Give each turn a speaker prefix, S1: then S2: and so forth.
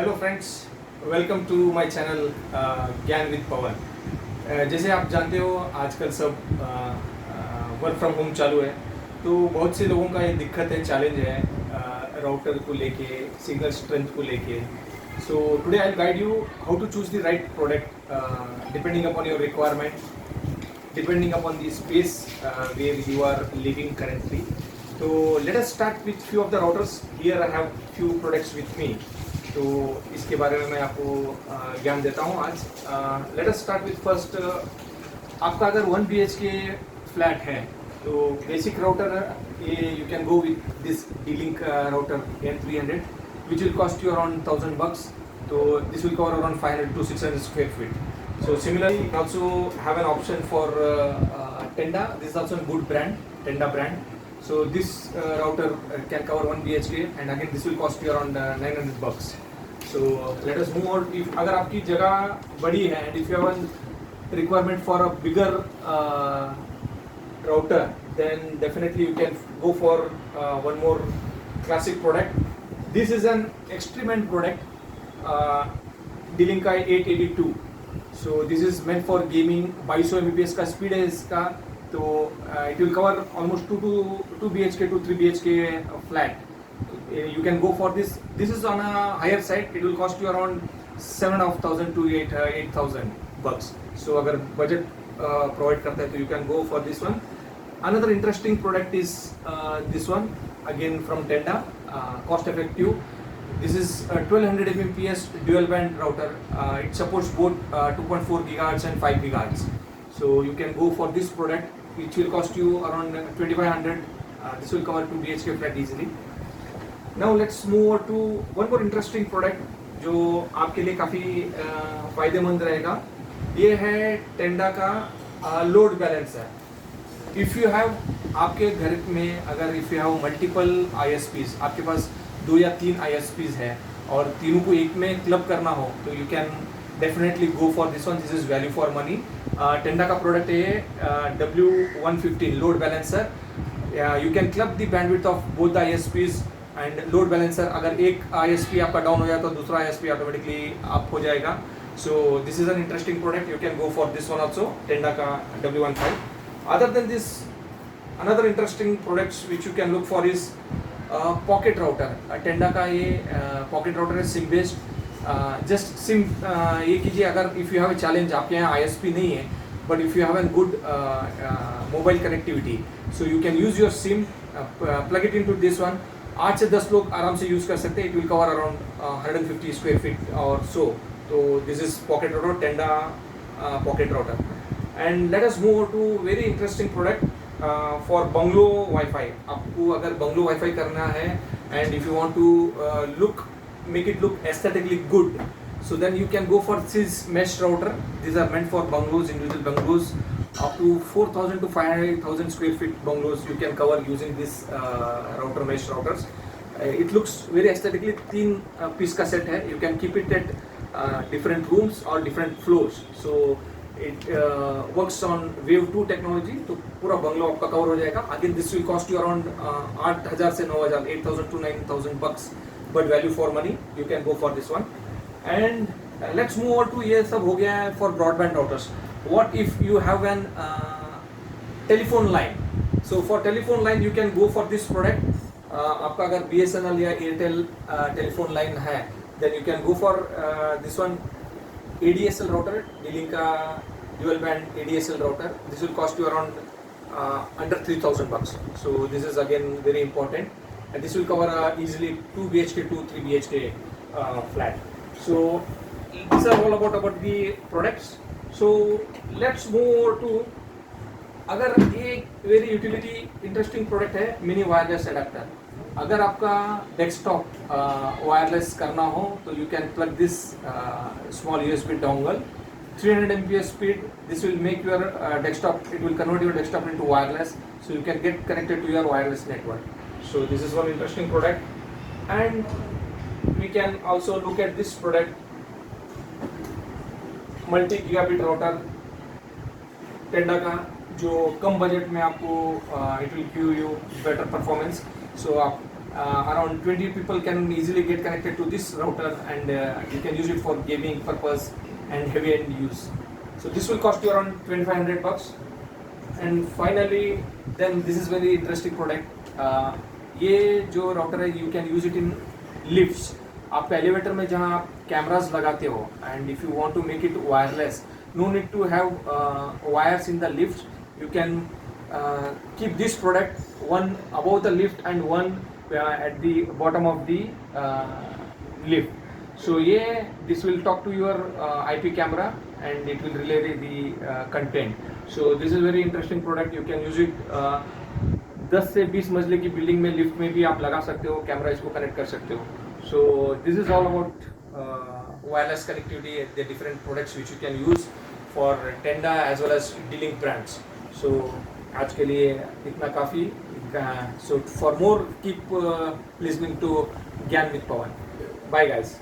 S1: Hello friends, welcome to my channel Gyan with Pawan. जैसे आप जानते हो आजकल सब वर्क फ्रॉम होम चालू है, तो बहुत से लोगों का ये दिक्कत है, चैलेंज है राउटर को लेके, सिग्नल स्ट्रेंथ को लेके। So today I will guide you how to choose the right product depending upon your requirement, depending upon the space where you are living currently. So let us start with few of the routers. Here I have few products with me. तो इसके बारे में मैं आपको ज्ञान देता हूँ आज। Let us start with first. आपका अगर 1 BHK फ्लैट है तो बेसिक राउटर ये you can go with this D-Link router N300 which will cost you around $1000. So this will cover around 500 to 600 square feet. So similarly, you also have an option for Tenda. This is also a good brand, Tenda brand. So this router can cover 1 BHK, and again this will cost you around $900. So let us move on. If अगर आपकी जगह बड़ी है and if you have a requirement for a bigger router, then definitely you can go for one more classic product. This is an extreme end product, D-Link 882. So this is meant for gaming. 2200 Mbps का speed है इसका, तो it will cover almost 2 BHK to 3 BHK flat. You can go for this. This is on a higher side. It will cost you around $7,500 to $8,000. So अगर budget provide करता है तो you can go for this one. Another interesting product is this one, again from Tenda, cost effective. This is a 1200 Mbps dual band router. It supports both 2.4 GHz and 5 GHz. So you can go for this product, which will cost you around 2500. This will cover 2 BHK flat easily. Now let's move on to one more interesting product जो आपके लिए काफ़ी फ़ायदेमंद रहेगा। ये है टेंडा का load balancer. If you have आपके घर में अगर if you have multiple ISPs, आपके पास 2 या 3 ISPs है और तीनों को एक में क्लब करना हो तो you can definitely go for this one. This is value for money. Tenda का प्रोडक्ट है W115 load balancer. You can club the bandwidth of both the ISPs and load balancer. अगर एक ISP आपका down हो जाए तो दूसरा ISP automatically up हो जाएगा। So this is an interesting product, you can go for this one also, Tenda का W15। Other than this another interesting products which you can look for is pocket router. Tenda का ये pocket router है, SIM based. Just SIM ये कीजिए, अगर if you have a challenge, आपके यहाँ ISP नहीं है but if you have an good mobile connectivity, so you can use your SIM, plug it into this one. 8 से 10 लोग आराम से यूज़ कर सकते हैं। It will cover around 150 square feet और सो। तो this is pocket router, Tenda pocket router. And let us move to very interesting product for bungalow wifi. आपको अगर बंगलो वाईफाई करना है and if you want to look make it look aesthetically good, so then you can go for this mesh router. These are meant for bungalows, individual bungalows up to 4000 to 5000 square feet bungalows you can cover using this router, mesh routers. It looks very aesthetically, 3 piece का set है। You can keep it at different rooms or different floors. So it works on wave 2 technology, तो पूरा bungalow आपका cover हो जाएगा। Again this will cost you around 8000 से 9000, 8000 to 9000 bucks, but value for money, you can go for this one. And let's move on to ये सब हो गया है for broadband routers. What if you have an telephone line? So for telephone line you can go for this product. आपका अगर BSNL या Airtel telephone line है, then you can go for this one, ADSL router, D-Link का dual band ADSL router. This will cost you around under $3000. So this is again very important, and this will cover easily 2 BHK to 3 BHK flat. So these are all about the products. So let's move to अगर एक very utility interesting product है, mini wireless adapter. अगर आपका desktop wireless करना हो तो you can plug this small USB dongle, 300 Mbps speed. This will make your desktop, it will convert your desktop into wireless, so you can get connected to your wireless network. So this is one interesting product. And we can also look at this product, multi gigabit router Tenda का, जो कम budget में आपको it will give you better performance. So आप around 20 people can easily get connected to this router, and you can use it for gaming purpose and heavy end use. So this will cost you around 2500 bucks. And finally, then this is very interesting product. ये जो router है, you can use it in lifts. आप elevator में जहाँ आप cameras लगाते हो, and if you want to make it wireless, no need to have wires in the lift. You can keep this product one above the lift and one at the bottom of the lift. So this will talk to your IP camera and it will relay the content. So this is very interesting product. You can use it 10 से 20 मंजिले की building में, lift में भी आप लगा सकते हो, कैमरा इसको कनेक्ट कर सकते हो. So this is all about wireless connectivity, the different products which you can use for Tenda as well as D-Link brands. So आज के लिए इतना काफ़ी. So for more, keep listening to Gyan with Pawan. Bye guys.